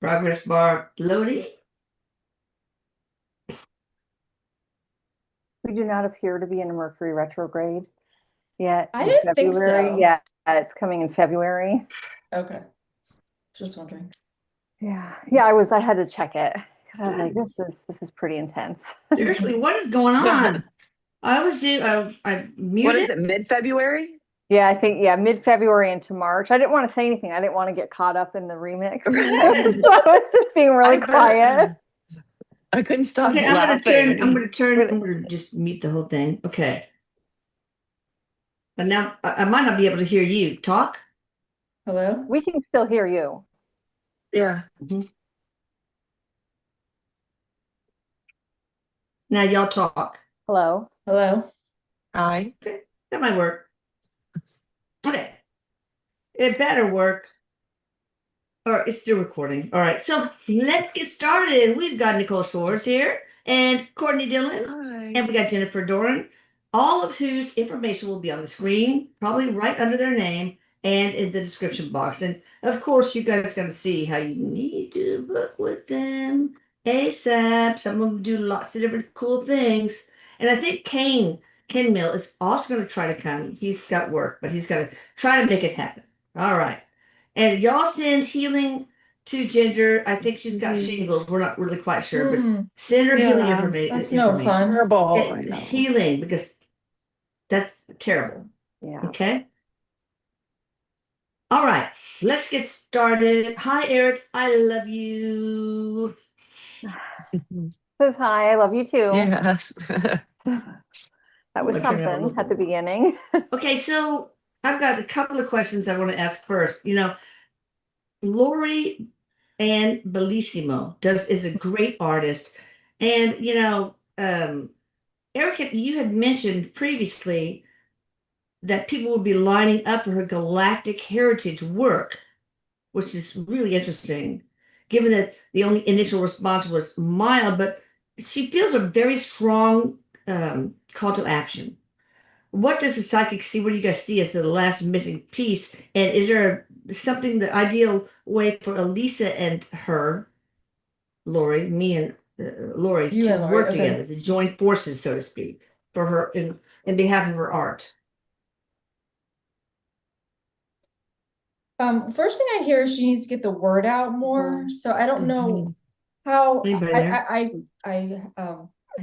Progress bar loading. We do not appear to be in a Mercury retrograde yet. I in didn't think February. so. Yeah, it's coming in February. Okay. Just wondering. Yeah, I had to check it because I was like, this is pretty intense. Seriously, what is going on? I muted. What is it, mid-February? Yeah, I think mid-February into March. I didn't want to say anything. I didn't want to get caught up in the remix. So I was just being really quiet. I couldn't stop Okay, laughing. I'm gonna just mute the whole thing. Okay. But now I might not be able to hear you talk. Hello? We can still hear you. Yeah. Now y'all talk. Hello. Hello? Hi. Okay, that might work. Okay. It better work. All right, it's still recording. All right, so let's get started. We've got Nicole Shores here and Courtney Dillon. Hi. And we got Jennifer Doran, all of whose information will be on the screen, probably right under their name and in the description box. And of course, you guys got to see how you need to book with them ASAP. Some of them do lots of different cool things. And I think Ken Mill is also going to try to come. He's got work, but he's got to try to make it happen. All right. And y'all send healing to Ginger. I think she's got shingles. We're not really quite sure, but send her healing information. That's no fun. Terrible. I know. Healing, because that's terrible. Yeah. Okay. All right. Let's get started. Hi, Erik. I love you. Says hi. I love you too. Yes. That was I'm gonna turn it up a something little at the bit more. beginning. Okay, so I've got a couple of questions I want to ask first. Lori Ann Bellissimo is a great artist. And, Erik, you had mentioned previously that people will be lining up for her galactic heritage work, which is really interesting, given that the only initial response was mild, but she feels a very strong call to action. What does the psychic see? What do you guys see as the last missing piece? And is there something, the ideal way for Elisa and her, Lori, me and Lori, You to and Lori, work okay. together, to join forces, so to speak, for her in behalf of her art? First thing I hear is she needs to get the word out more. So I don't know how Anybody there? I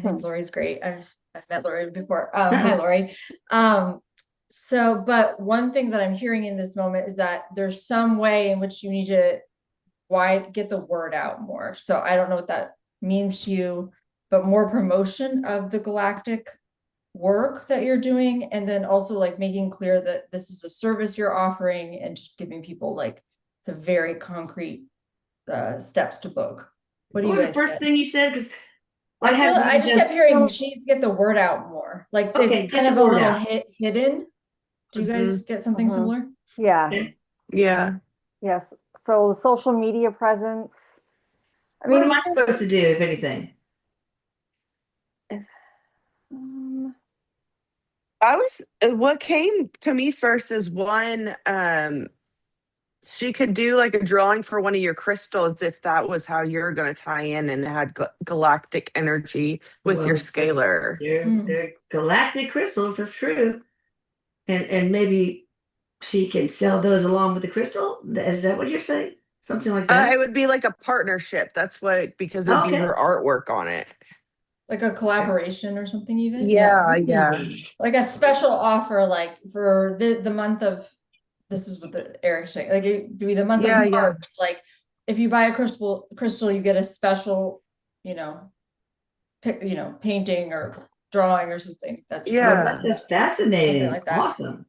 think Lori's great. I've met Lori before. Hi Lori. But one thing that I'm hearing in this moment is that there's some way in which you need to get the word out more. So I don't know what that means to you, but more promotion of the galactic work that you're doing, and then also like making clear that this is a service you're offering, and just giving people like the very concrete steps to book. What do you was the guys first get? thing you said? Because I just kept hearing she needs to get the word out more. Like Okay, it's get kind of the a word little out. hidden. Do you guys get something similar? Yeah. Yeah. Yes. So the social media presence. I What mean, am I supposed to do, if anything? What came to me first is one, she could do like a drawing for one of your crystals if that was how you're going to tie in and had galactic energy with your scalar. They're galactic crystals, that's true. And maybe she can sell those along with the crystal? Is that what you're saying? Something like that? It would be like a partnership. That's because it would be her artwork on it. Like a collaboration or something even? Yeah. Like a special offer, like for the month of, this is what the Eric's saying, like it would be the month of March. Like if you buy a crystal, you get a special, painting or drawing or something. That's that's fascinating. Something like that. Awesome.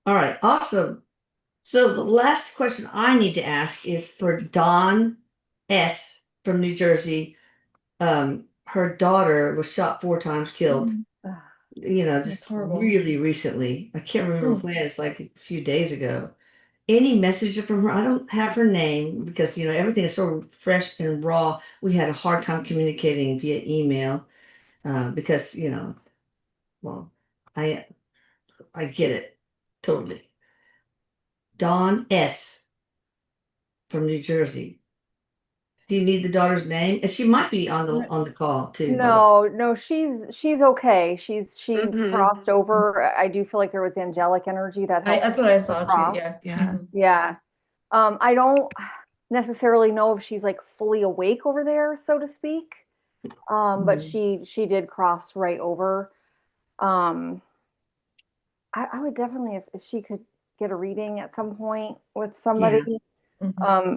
All right, awesome. So the last question I need to ask is for Dawn S. from New Jersey. Her daughter was shot 4 times, killed. Just really recently. I can't remember when. It's like a few days ago. Any message from her? I don't have her name because everything is so fresh and raw. We had a hard time communicating via email because well, I get it totally. Dawn S. from New Jersey. Do you need the daughter's name? And she might be on the call too. No, she's okay. She's Mhm. crossed over. I do feel like there was angelic energy that helped That's what I saw too. cross. Yeah. Yeah. Yeah. I don't necessarily know if she's like fully awake over there, so to speak. But she did cross right over. I would definitely, if she could get a reading at some point with somebody,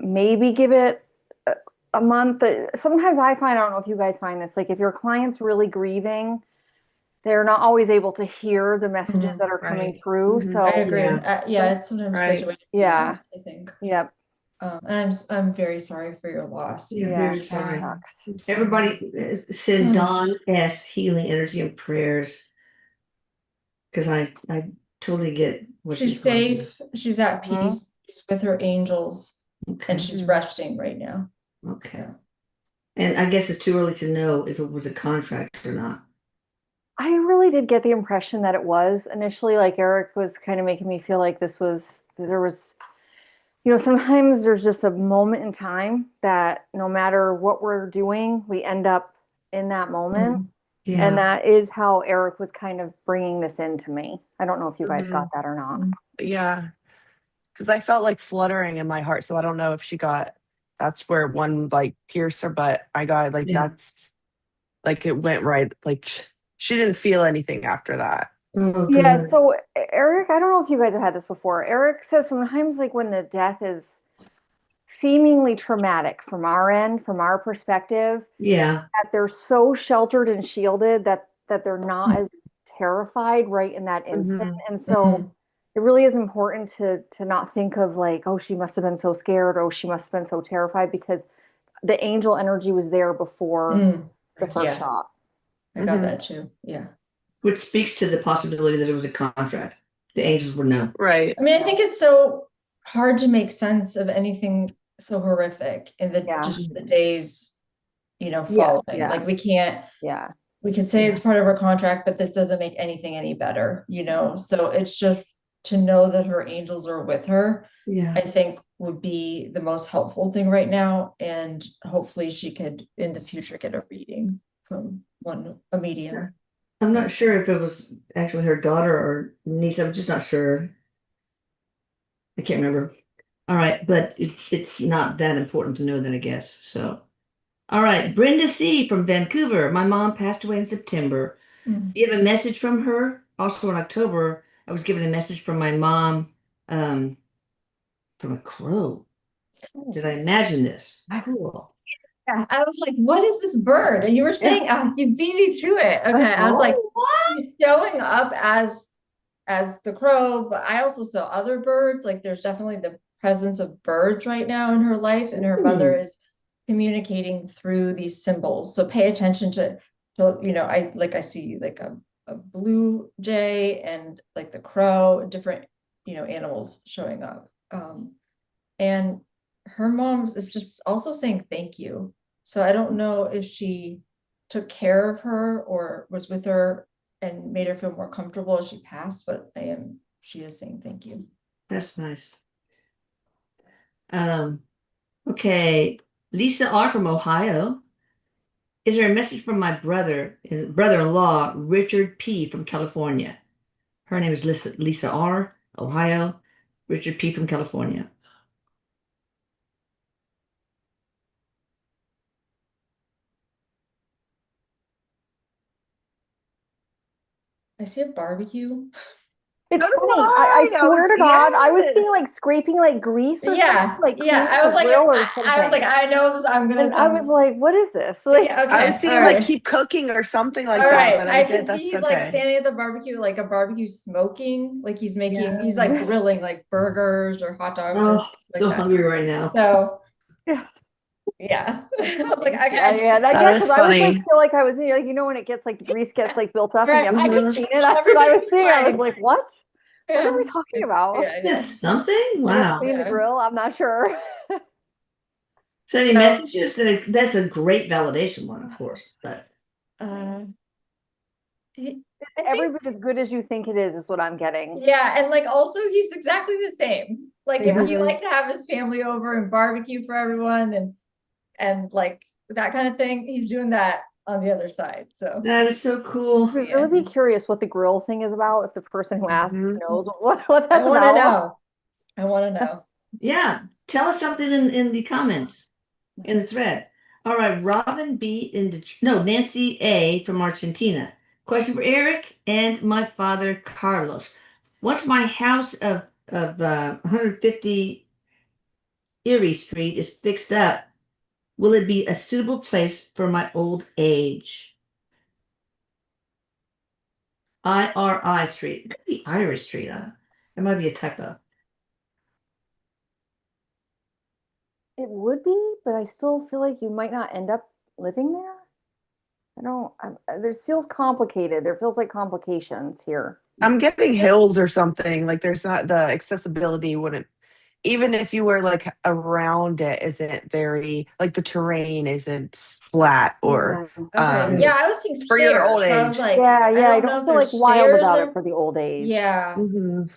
maybe give it a month. Sometimes I find, I don't know if you guys find this, like if your client's really grieving, they're not always able to hear the messages that are coming Right. through. Mhm. So I agree. Yeah, it's sometimes good to Right. wait. Yeah. I think. Yep. And I'm very sorry for your loss. Yeah, Yeah, very that sorry. sucks. I'm sorry. Everybody send Dawn S healing energy and prayers because I totally get what She's she's going through. safe. She's at Mhm. peace. She's with her angels, Okay. and she's resting right now. Okay. Yeah. And I guess it's too early to know if it was a contract or not. I really did get the impression that it was initially. Like Erik was kind of making me feel like there was, sometimes there's just a moment in time that no matter what we're doing, we end up in that moment. Yeah. And that is how Erik was kind of bringing this into me. I don't know if you guys Mhm. got that or not. Yeah. Because I felt like fluttering in my heart. So I don't know if that's where one like pierced her, but I got like, Yeah. that's like, it went right. Like she didn't feel anything after that. Oh, Yeah, good. so Erik, I don't know if you guys have had this before. Erik says sometimes like when the death is seemingly traumatic from our end, from our perspective, Yeah. that they're so sheltered and shielded that they're not as terrified right in that instant. And so it really is important to not think of like, oh, she must have been so scared, oh, she must have been so terrified, because the angel energy was there before the first shot. I got that too. Yeah. Which speaks to the possibility that it was a contract. The angels would know. Right. I mean, I think it's so hard to make sense of anything so horrific in just the days, following. Yeah. Like we can't. Yeah. We can say it's part of her contract, but this doesn't make anything any better, So it's just to know that her angels are with her, Yeah. I think would be the most helpful thing right now. And hopefully she could in the future get a reading from a medium. I'm not sure if it was actually her daughter or niece. I'm just not sure. I can't remember. All right, but it's not that important to know that, I guess. So, all right, Brenda C. from Vancouver. My mom passed away in September. Do you have a message from her? Also in October, I was given a message from my mom from a crow. Did I imagine this? Cool. Yeah, I was like, what is this bird? And you were saying, you beat me to it. Okay. I was like, she's showing up as the crow, but I also saw other birds. Like there's definitely the presence of birds right now in her life, and her mother is communicating through these symbols. So pay attention to I see like a blue jay and like the crow, different, animals showing up. And her mom is just also saying thank you. So I don't know if she took care of her or was with her and made her feel more comfortable as she passed, but she is saying thank you. That's nice. Okay, Lisa R. from Ohio. Is there a message from my brother-in-law, Richard P. from California? Her name is Lisa R., Ohio, Richard P. from California. I see a barbecue. It's So do funny. I I. swear to God, I was Yes. seeing like scraping like grease or Yeah, something, like yeah. cleaning I was the like, grill or I was like, something. I know this. I'm gonna. And I was like, what is this? Like, yeah, okay. I was seeing all like right. keep cooking or something like All that, right, but I did. can see That's he's like okay. standing at the barbecue, like a barbecue smoking, like he's making, he's Yeah. like grilling like burgers or hot dogs or Oh, like so that. hungry right now. So yes. yeah, I was like, okay, Yeah, and I That guess is because I was like, funny. feel like I was like, when it gets like the grease gets like built up Right, and you I have can to clean it. tell That's what I was everything's seeing. I was fine. like, what? What Yeah. are we talking about? Yeah, yeah. That's something? I guess Wow. clean the Yeah. grill. I'm not sure. So any So- messages? That's a great validation one, of course. But Every bit as good as you think it is what I'm getting. yeah, and like also he's exactly the same. Like if he Mhm. liked to have his family over and barbecue for everyone, and and like that kind of thing. He's doing that on the other side. So That is so cool. I would be curious what the grill thing is about, if the person who asks Mhm. knows what I that's want to about. know. I want to know. Yeah, tell us something in the comments, in the thread. All right, Robin B in Nancy A from Argentina. Question for Eric and my father Carlos. Once my house of 150 Erie Street is fixed up, will it be a suitable place for my old age? IRI Street. It could be Irish Street. It might be a typo. It would be, but I still feel like you might not end up living there. I don't, this feels complicated. There feels like complications here. I'm getting hills or something. Like there's not the accessibility wouldn't even if you were like around it isn't very like the terrain isn't flat or Okay. Yeah, I was thinking for your old stairs. So I was age. like, Yeah, yeah, I don't know don't if feel like there's wild stairs about or it for the old age. yeah. Mhm.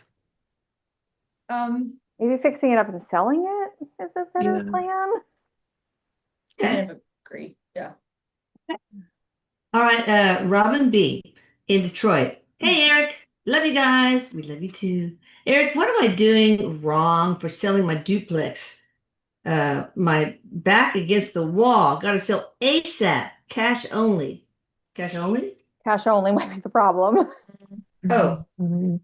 Maybe fixing it up and selling it is a better Yeah. plan. Kind of agree. Yeah. All right, Robin B in Detroit. Hey, Eric. Love you guys. We love you too. Eric, what am I doing wrong for selling my duplex? My back against the wall. Gotta sell ASAP. Cash only. Cash only? Cash only might be the problem. Oh, Mhm.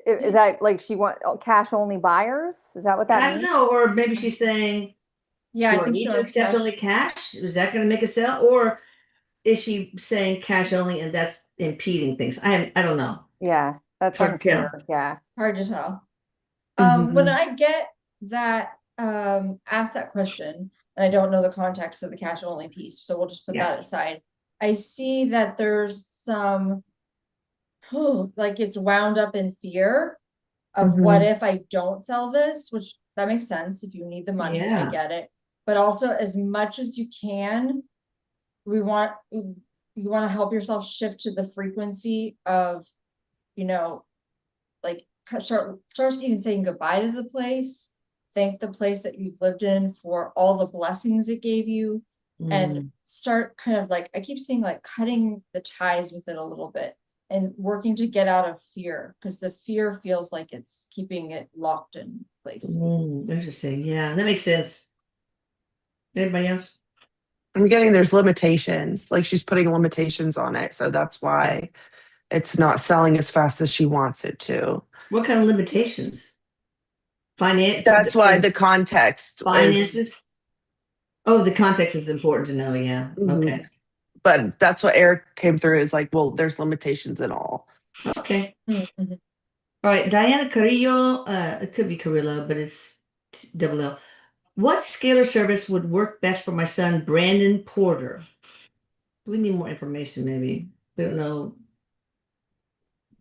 Is that like she want cash only buyers? Is that what that I don't means? know. Or maybe she's saying, Yeah, do I I think need she to wants accept cash. only cash? Is that going to make a sale? Or is she saying cash only and that's impeding things? I don't know. Yeah, that's Hard to tell. unclear. Yeah. Hard to tell. When Mhm. I get that ask that question, and I don't know the context of the cash only piece, so we'll just put Yeah. that aside. I see that there's some like it's wound up in fear of what Mhm. if I don't sell this, which that makes sense if you need the money, I Yeah. get it. But also as much as you can, you want to help yourself shift to the frequency of, you know, like starts even saying goodbye to the place, thank the place that you've lived in for all the blessings it gave you, and start kind of like I keep saying like cutting the ties with it a little bit and working to get out of fear because the fear feels like it's keeping it locked in place. Interesting. Yeah, that makes sense. Anybody else? I'm getting there's limitations. Like she's putting limitations on it. So that's why it's not selling as fast as she wants it to. What kind of limitations? Finance, That's why the context is, finances. Oh, the context is important to know. Yeah. Okay. but that's what Eric came through is like, well, there's limitations in all. Okay. Mm-hmm. All right. Diana Carrillo. It could be Carrillo, but it's double L. What scalar service would work best for my son, Brandon Porter? We need more information, maybe. We don't know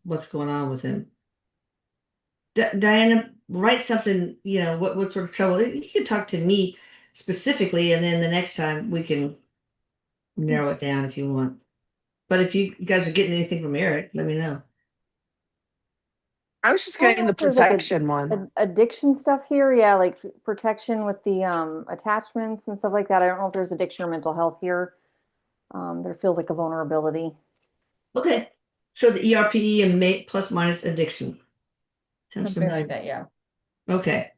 what's going on with him. Diana, write something, what sort of trouble. You can talk to me specifically, and then the next time we can narrow it down if you want. But if you guys are getting anything from Eric, let me know. I was just I don't getting know the if there's like protection one. addiction stuff here. Yeah, like protection with the attachments and stuff like that. I don't know if there's addiction or mental health here. There feels like a vulnerability. Okay. So the ERPE and mate plus minus addiction. Sounds Something like familiar. that, yeah. Okay.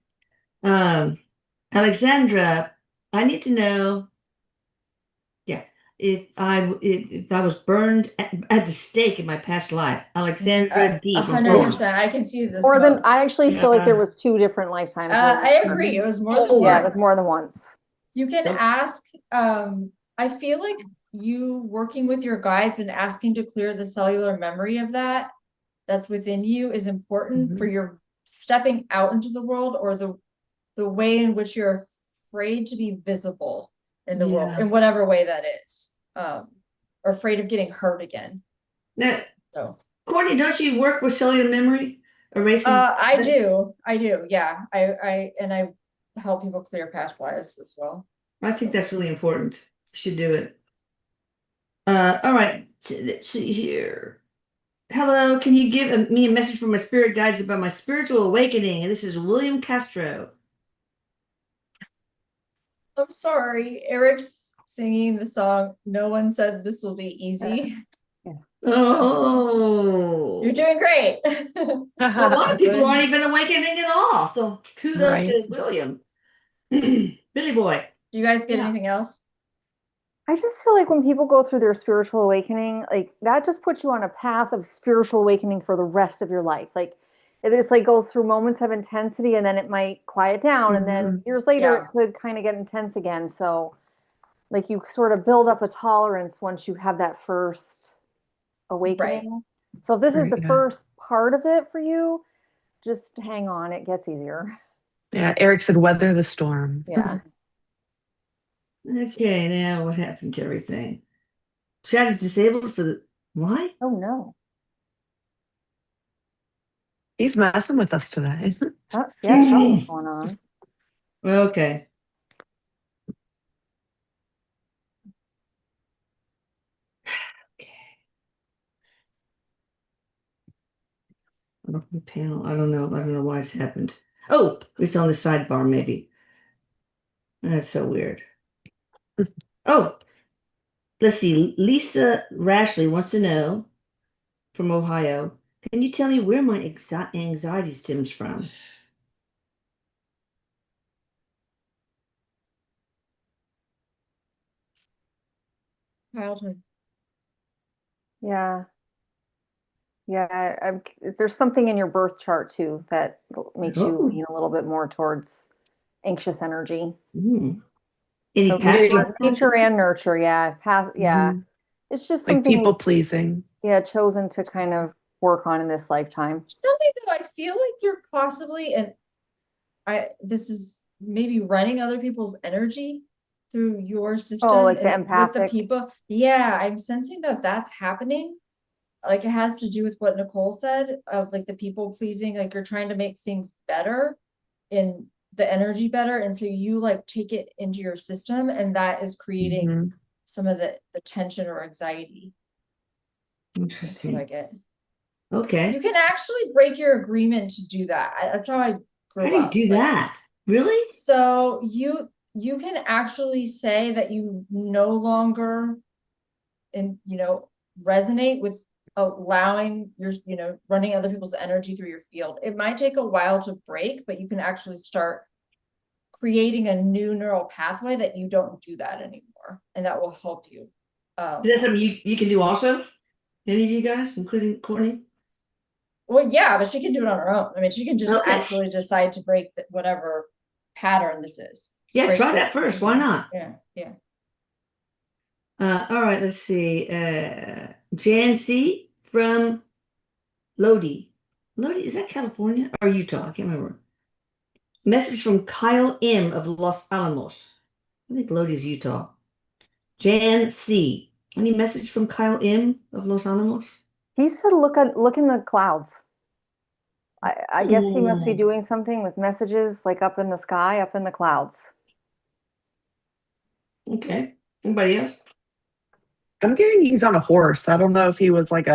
Alexandra, I need to know, yeah, if I was burned at the stake in my past life. Alexandra D from 100%. Florence. I can see this. More than smoke. I actually feel like there Yeah. was 2 different lifetimes. I agree. It was more than Oh, Yeah, it once. was more than once. You can Nope. ask, I feel like you working with your guides and asking to clear the cellular memory of that's within you is important for your stepping out into the world or the way in which you're afraid to be visible in the world, Yeah. in whatever way that is. Or afraid of getting hurt again. Now, So Courtney, don't you work with cellular memory? Erasing I do, yeah. I help people clear past lives as well. I think that's really important. You should do it. All right. Let's see here. Hello, can you give me a message from my spirit guides about my spiritual awakening? And this is William Castro. I'm sorry. Eric's singing the song. No one said this will be easy. Oh, You're doing great. well, a lot of people aren't even awakening at all. So kudos Right. to William. Billy boy. Do you guys get Yeah. anything else? I just feel like when people go through their spiritual awakening, like that just puts you on a path of spiritual awakening for the rest of your life. Like it just like goes through moments of intensity and then it might quiet down and then Mhm. years later Yeah. it could kind of get intense again. So like you sort of build up a tolerance once you have that first awakening. So if this is Right, the yeah. first part of it for you, just hang on, it gets easier. Yeah, Eric said weather the storm. Yeah. Okay, now what happened to everything? Chat is disabled for the why? Oh no. He's messing with us today. Yeah, something's going on. Okay. Open panel. I don't know. I don't know why it's happened. Oh, it's on the sidebar, maybe. That's so weird. Oh, let's see. Lisa Rashley wants to know from Ohio. Can you tell me where my anxiety stems from? Childhood. Yeah. Yeah, there's something in your birth chart too that makes you Oh, lean a little bit more towards anxious energy. any So past Maybe life nature and nurture, yeah, past, yeah. mhm. It's just Like something people pleasing. yeah, chosen to kind of work on in this lifetime. Something though, I feel like you're possibly, and this is maybe running other people's energy through your Oh, system like the and with the empathic. people. Yeah, I'm sensing that that's happening. Like it has to do with what Nicole said of like the people pleasing, like you're trying to make things better in the energy better. And so you like take it into your system and that is creating Mhm. some of the tension or anxiety. That's what I Interesting. get. Okay. You can actually break your agreement to do that. That's how I How grew do you up. do Like, that? Really? so you can actually say that you no longer resonate with allowing your running other people's energy through your field. It might take a while to break, but you can actually start creating a new neural pathway that you don't do that anymore, and that will help you. Is that something you can do also? Any of you guys, including Courtney? Well, yeah, but she can do it on her own. I mean, she can just Okay. actually decide to break whatever pattern this is. Yeah, Break try the that first. Why not? Yeah, yeah. All right, let's see. Jan C from Lodi. Lodi, is that California or Utah? I can't remember. Message from Kyle M of Los Alamos. I think Lodi is Utah. Jan C. Any message from Kyle M of Los Alamos? He said look in the clouds. I guess he must be Hmm. doing something with messages like up in the sky, up in the clouds. Okay. Anybody else? I'm getting he's on a horse. I don't know if he was like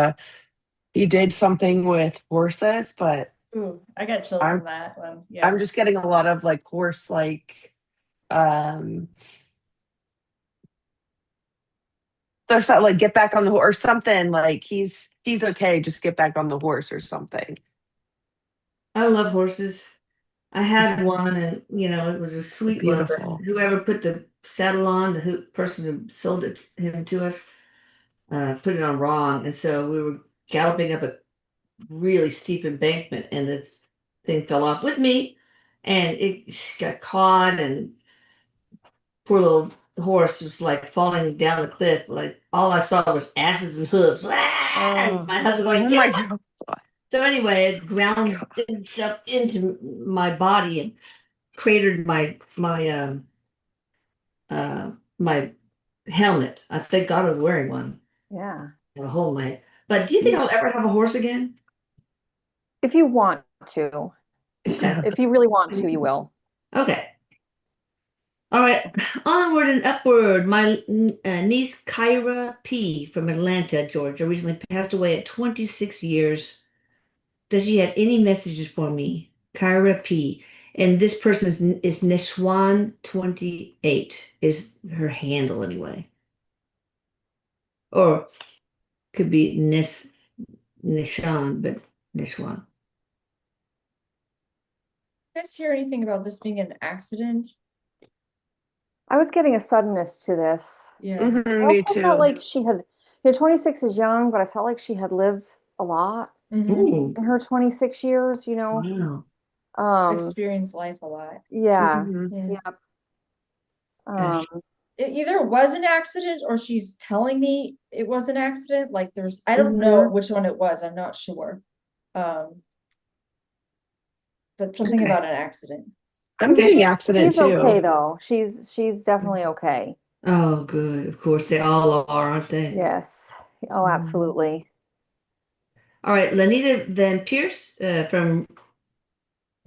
he did something with horses, but Ooh, I got chills I'm on that one. Yeah. I'm just getting a lot of like horse um there's that like get back on the horse or something like he's okay, just get back on the horse or something. I love horses. I had one, and it was a sweet one. But Beautiful. whoever put the saddle on, person who sold him to us, put it on wrong, and so we were galloping up a really steep embankment, and the thing fell off with me, and it got caught, and poor little horse was like falling down the cliff. Like all I saw was asses and hooves. Ah! And Oh, my husband going, Oh "Get my away!" god. So anyway, it ground itself into my body and cratered my helmet. I thank God I was wearing one. yeah. A hole in my head. But do you think I'll ever have a horse again? If you want to, Okay. if you really want to, you will. Okay. All right. Onward and upward. My niece Kyra P. from Atlanta, Georgia, recently passed away at 26 years. Does she have any messages for me? Kyra P. And this person is Nishwan28 is her handle anyway. Or could be Nishan, but Nishwan. You guys hear anything about this being an accident? I was getting a suddenness to this. Yeah. Mhm, I me also felt too. like she had, 26 is young, but I felt like she had lived a lot Mhm. Ooh, in her 26 years, you know. wow. Experience life a lot. Yeah. Mhm. Yeah. Yep. Gosh. It either was an accident or she's telling me it was an accident. Like I don't know Mhm. which one it was. I'm not sure. But something Okay. about an accident. I'm getting accident She's okay too. though. She's definitely okay. Oh, good. Of course, they all are, aren't they? Yes. Oh, absolutely. All right, Lanita Van Pierce from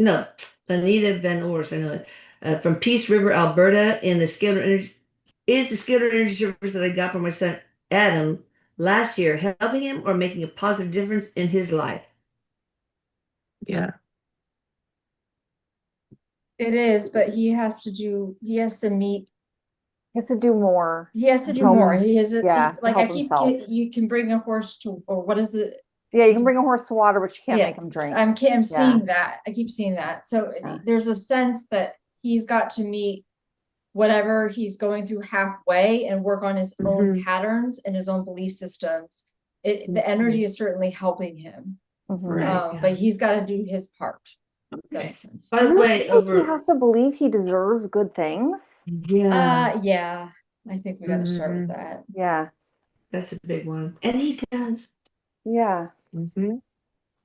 no, Lanita Van Ors, I know it. From Peace River, Alberta, in the scalar energy is the scalar energy service that I got from my son Adam last year, helping him or making a positive difference in his life. Yeah. It is, but he has to meet, He has to do more. he has to do Help. more. He has a, Yeah, to like I help keep himself. you can bring a horse to, or what is it? Yeah, you can bring a horse to water, but you can't Yeah, make him drink. I'm Yeah. seeing that. I keep seeing that. So Yeah. there's a sense that he's got to meet whatever he's going through halfway and work on his own Mhm. patterns and his own belief systems. The energy is certainly helping him. Mhm. Right. But he's got to do his part. If that Okay. makes sense. By the You way, think he over has to believe he deserves good things. yeah, Yeah, I think we got to start with Mhm. that. Yeah. that's a big one, and he does. Yeah. Mhm.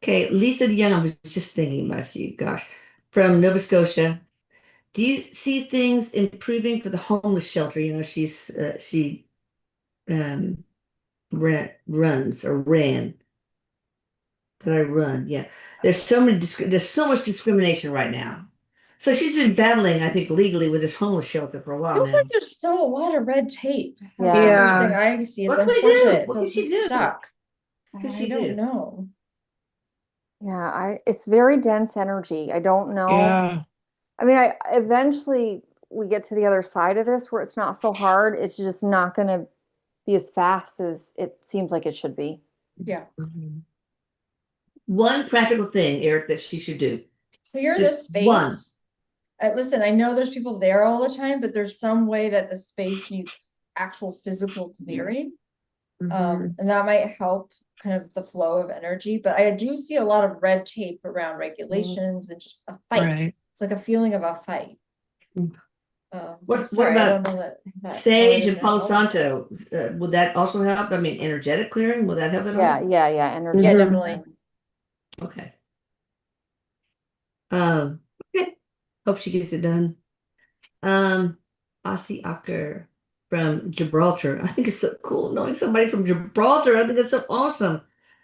Okay, Lisa DeYoung, I was just thinking about you. Gosh, from Nova Scotia. Do you see things improving for the homeless shelter? You know, she um runs or ran. Did I run? Yeah. There's so much discrimination right now. So she's been battling, I think, legally with this homeless shelter for a while Feels now. like there's still a lot of red tape. That's the Yeah. first thing Yeah. I see. It's What can we do? unfortunate. It What can feels she do? stuck. What can I she don't do? know. Yeah. It's very dense energy. I don't know. Yeah. I mean, I eventually we get to the other side of this where it's not so hard. It's just not going to be as fast as it seems like it should be. Yeah. Mhm. One practical thing, Eric, that she should do. Clear the Just one. space. Listen, I know there's people there all the time, but there's some way that the space needs actual physical clearing. Mhm. And that might help kind of the flow of energy. But I do see a lot of red tape around regulations and just a fight. Right. It's like a feeling of a fight. What I'm sorry, I about don't know that sage and doesn't Palo help. Santo? Would that also help? I mean, energetic clearing, will that help at Yeah. all? Yeah. Energy. Yeah, Mhm. definitely. Okay. Okay. Hope she gets it done. Asi Acker from Gibraltar. I think it's so cool knowing somebody from Gibraltar. I think it's so awesome.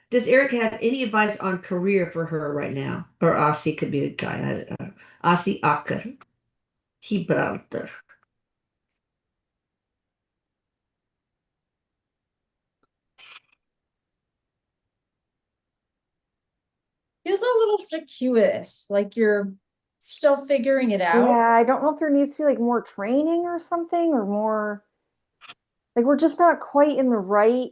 Does Eric have any advice on career for her right now? Or Asi could be a guy. Asi Acker. Gibraltar. Feels a little circuitous, like you're still figuring it out. Yeah, I don't know if there needs to be like more training or something or more like we're just not quite in the right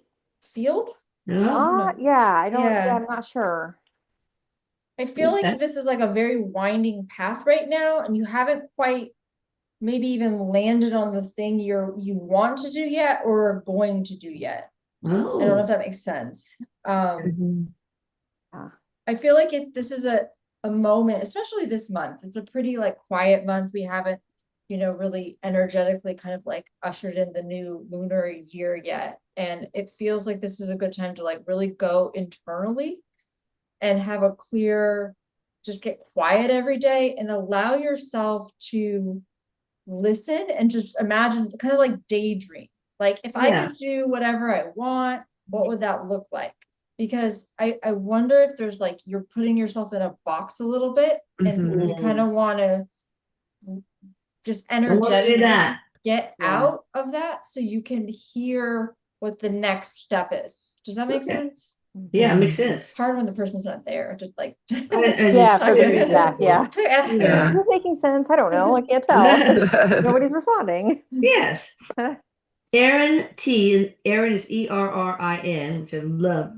Field? No? spot. Yeah, I don't, Yeah. yeah, I'm not sure. I feel Okay. like this is like a very winding path right now, and you haven't quite maybe even landed on the thing you want to do yet or are going to do yet. I don't know Oh. if that makes sense. Mhm. I feel like this is a moment, especially this month. It's a pretty like quiet month. We haven't, really energetically kind of like ushered in the new lunar year yet. And it feels like this is a good time to like really go internally and have a clear, just get quiet every day and allow yourself to listen and just imagine, kind of like daydream. Like if I Yeah. could do whatever I want, what would that look like? Because I wonder if there's like you're putting yourself in a box a little bit and Mhm. you kind of want to just I want to do energetically that. get Yeah. out of that so you can hear what the next step is. Does that make Okay. sense? Yeah, it makes sense. Hard when the person's not there to like. Yeah, for the feedback, yeah. Yeah. Is this making sense? I don't know. I can't tell. Nobody's responding. Yes. Erin T. Erin is Errin, which I love.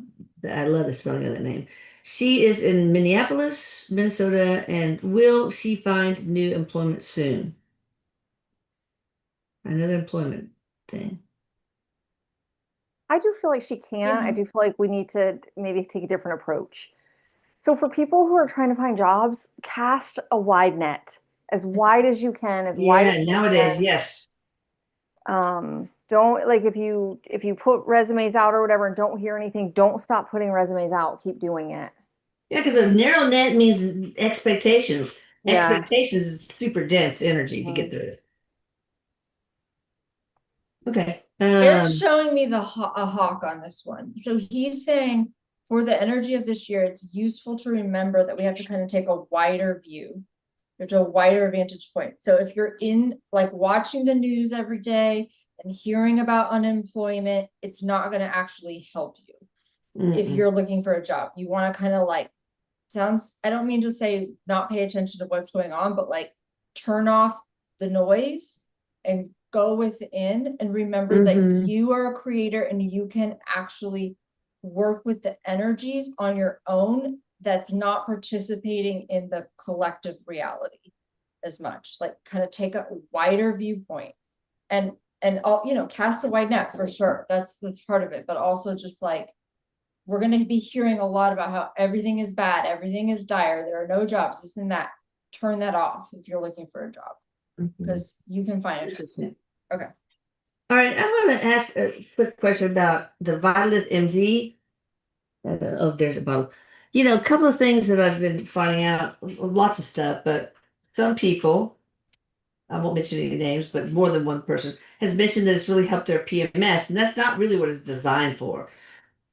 I love the spelling of that name. She is in Minneapolis, Minnesota, and will she find new employment soon? Another employment thing. I do feel like she can. Yeah. I do feel like we need to maybe take a different approach. So for people who are trying to find jobs, cast a wide net, as wide as you can, as wide Yeah, as you nowadays, can. yes. Don't like if you put resumes out or whatever and don't hear anything, don't stop putting resumes out. Keep doing it. Yeah, because a narrow net means expectations. Yeah. Expectations is super dense energy to get through it. Okay. Eric's showing me a hawk on this one. So he's saying for the energy of this year, it's useful to remember that we have to kind of take a wider view. There's a wider vantage point. So if you're in like watching the news every day and hearing about unemployment, it's not going to actually help you if you're looking for a job. You want to kind of like I don't mean to say not pay attention to what's going on, but like turn off the noise and go within and remember that you are a creator and you can actually work with the energies on your own that's not participating in the collective reality as much. Like kind of take a wider viewpoint and all, cast a wide net for sure. That's part of it, but also just like we're going to be hearing a lot about how everything is bad, everything is dire, there are no jobs, this and that. Turn that off if you're looking for a job, because you can find it. Okay. All right, I want to ask a quick question about the Violet MV. Oh, there's a bottle. A couple of things that I've been finding out, lots of stuff, but some people, I won't mention any names, but more than one person has mentioned that it's really helped their PMS, and that's not really what it's designed for.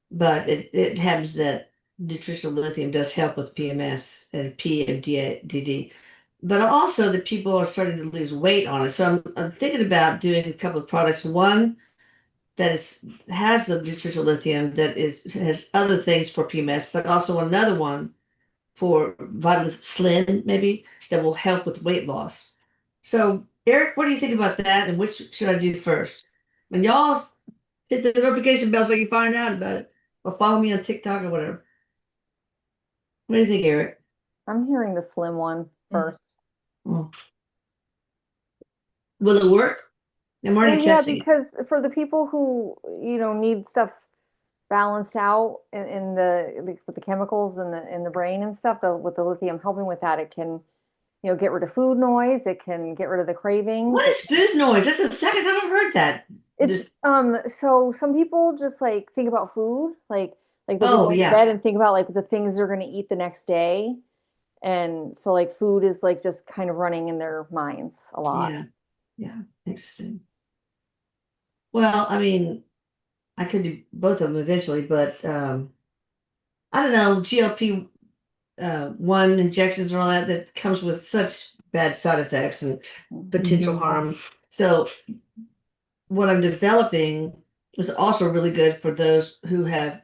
But it happens that nutritional lithium does help with PMS and PMDD. But also that people are starting to lose weight on it. So I'm thinking about doing a couple of products. One that has the nutritional lithium that has other things for PMS, but also another one for Vital Slim, maybe, that will help with weight loss. So, Erik, what do you think about that? And which should I do first? And y'all hit the notification bell so you can find out about it. Or follow me on TikTok or whatever. What do you think, Erik? I'm hearing the slim one first. Will it work? I'm already Yeah, testing it. because for the people who, need stuff balanced out in with the chemicals in the brain and stuff, with the lithium helping with that, it can, get rid of food noise, it can get rid of the cravings. What is food noise? That's the second time I've heard that. It's so some people just like think about food, like they'll Oh, go to yeah. bed and think about like the things they're going to eat the next day. And so like food is like just kind of running in their minds a lot. Yeah, interesting. Well, I mean, I could do both of them eventually, but I don't know, GLP one injections and all that comes with such bad side effects and potential harm. So what I'm developing is also really good for those who have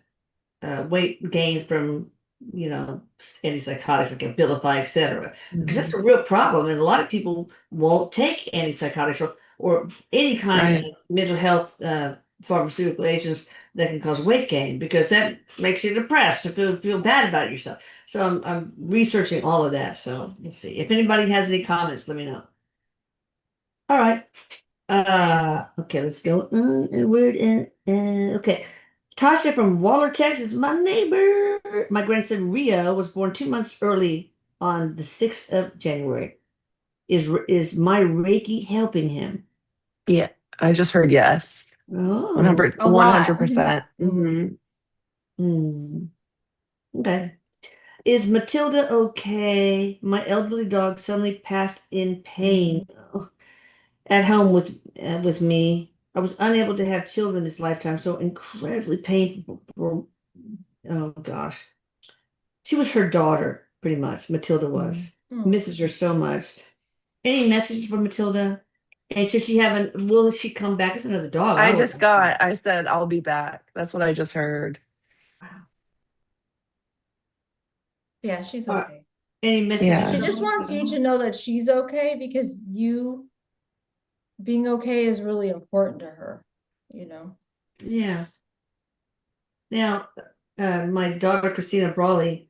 weight gain from, antipsychotics like Abilify, etc. Because that's a real problem, and a lot of people won't take antipsychotics or any kind of mental health pharmaceutical agents that can cause weight gain because that makes you depressed to feel bad about yourself. So I'm researching all of that. So let's see. If anybody has any comments, let me know. All right. Okay, let's go. Okay. Tasha from Waller, Texas, my neighbor. My grandson Rio was born 2 months early on the 6th of January. Is my Reiki helping him? Yeah, I just heard yes. Oh, 100%. Okay. Is Matilda okay? My elderly dog suddenly passed in pain at home with me. I was unable to have children this lifetime, so incredibly painful for, oh gosh. She was her daughter, pretty much. Matilda was. Misses her so much. Any message for Matilda? And will she come back as another dog? I said, I'll be back. That's what I just heard. Wow. Yeah, she's All right. okay. Any messages? Yeah. She just wants you to know that she's okay because you being okay is really important to her, you know. Yeah. Now, my daughter Christina Brawley,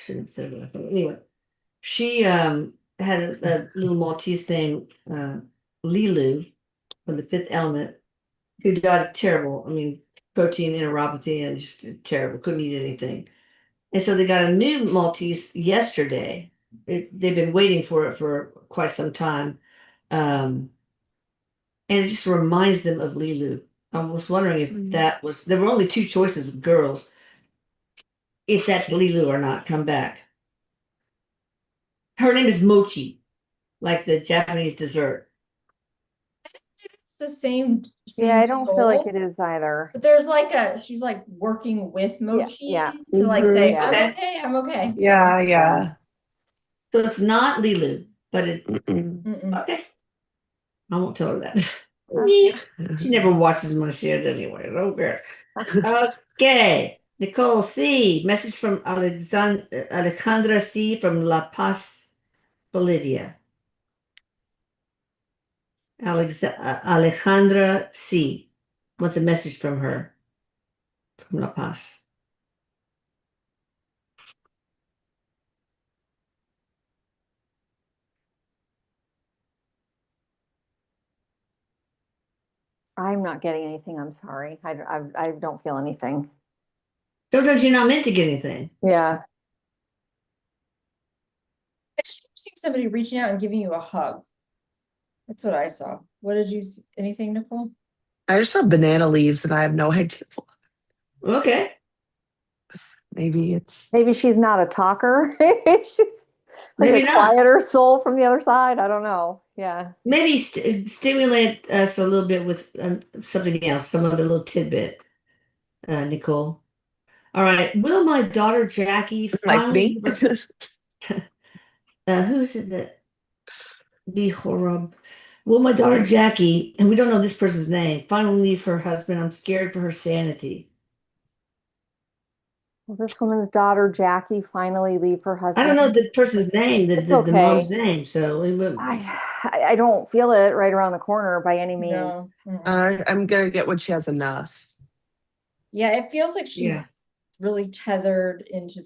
shouldn't have said that, but anyway, she had a little Maltese named Lilu from the Fifth Element, who died terrible. I mean, protein enteropathy and just terrible. Couldn't eat anything. And so they got a new Maltese yesterday. They've been waiting for it for quite some time. And it just reminds them of Lilu. I was wondering if that was, there were only two choices of girls, if that's Lilu or not, come back. Her name is Mochi, like the Japanese dessert. It's the same Yeah, I don't feel like soul, it is either. but there's like she's like working with Mochi yeah. to like say, Mhm. I'm Okay. okay, I'm okay. Yeah, yeah. So it's not Lilu, but it, Mm-mm. okay. I won't tell her that. Okay. She never watches my shit anyway. Okay. Okay. Nicole C. Message from Alejandra C. from La Paz, Bolivia. Alejandra C. What's a message from her from La Paz? I'm not getting anything. I'm sorry. I don't feel anything. Sometimes you're not meant to get anything. Yeah. I just keep seeing somebody reaching out and giving you a hug. That's what I saw. What did you see? Anything, Nicole? I just saw banana leaves and I have no idea. Okay. Maybe it's Maybe she's not a talker. She's like Maybe a not. quieter soul from the other side. I don't know. Yeah. Maybe stimulate us a little bit with something else, some other little tidbit, Nicole. All right. Will my daughter Jackie like finally me. give who's it that be horrible? Will my daughter Jackie, and we don't know this person's name, finally leave her husband? I'm scared for her sanity. Will this woman's daughter, Jackie, finally leave her I don't husband? know the person's name, It's the mom's okay. name. So I don't feel it right around the corner by any means. No. Mm-mm. I'm gonna get when she has enough. Yeah, it feels like Yeah. she's really tethered into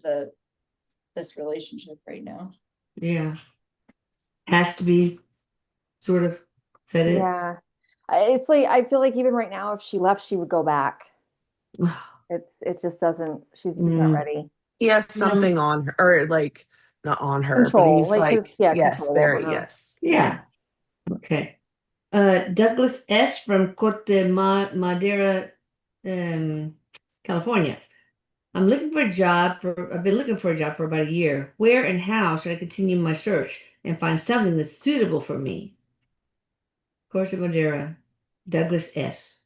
this relationship right now. Yeah, has to be sort of. Is that it? Yeah. It's like I feel like even right now, if she left, she would go back. It just doesn't, she's just not Mm, ready. He has No. something on her, or like not on her, but Control, he's like like, yeah, yes, control very over her. yes. yeah. Okay. Douglas S. from Corte Madera, California. I'm looking for a job I've been looking for a job for about a year. Where and how should I continue my search and find something that's suitable for me? Corte Madera, Douglas S.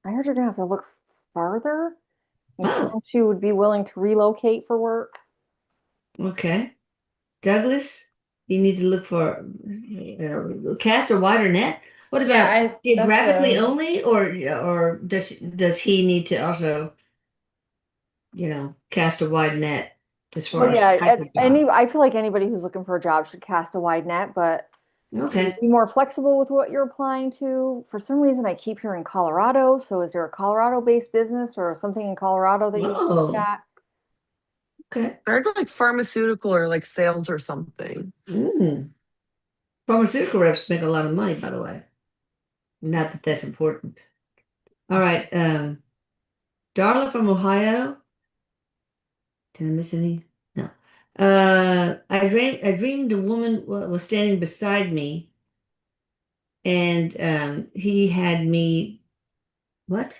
I heard you're gonna have to look farther. Any Oh, chance you would be willing to relocate for work? okay. Douglas, you need to look for cast a wider net. What about Yeah, that's geographically what only, or does he need to also, cast a wide net as far Well, as yeah, type of job? I feel like anybody who's looking for a job should cast a wide net, but Okay. be more flexible with what you're applying to. For some reason, I keep hearing Colorado. So is there a Colorado-based business or something in Colorado that you look Oh, at? okay. Or like pharmaceutical or like sales or something. Mm. Pharmaceutical reps make a lot of money, by the way. Not that that's important. All right. Darla from Ohio. Did I miss any? No. I dreamed a woman was standing beside me, and he had me. What?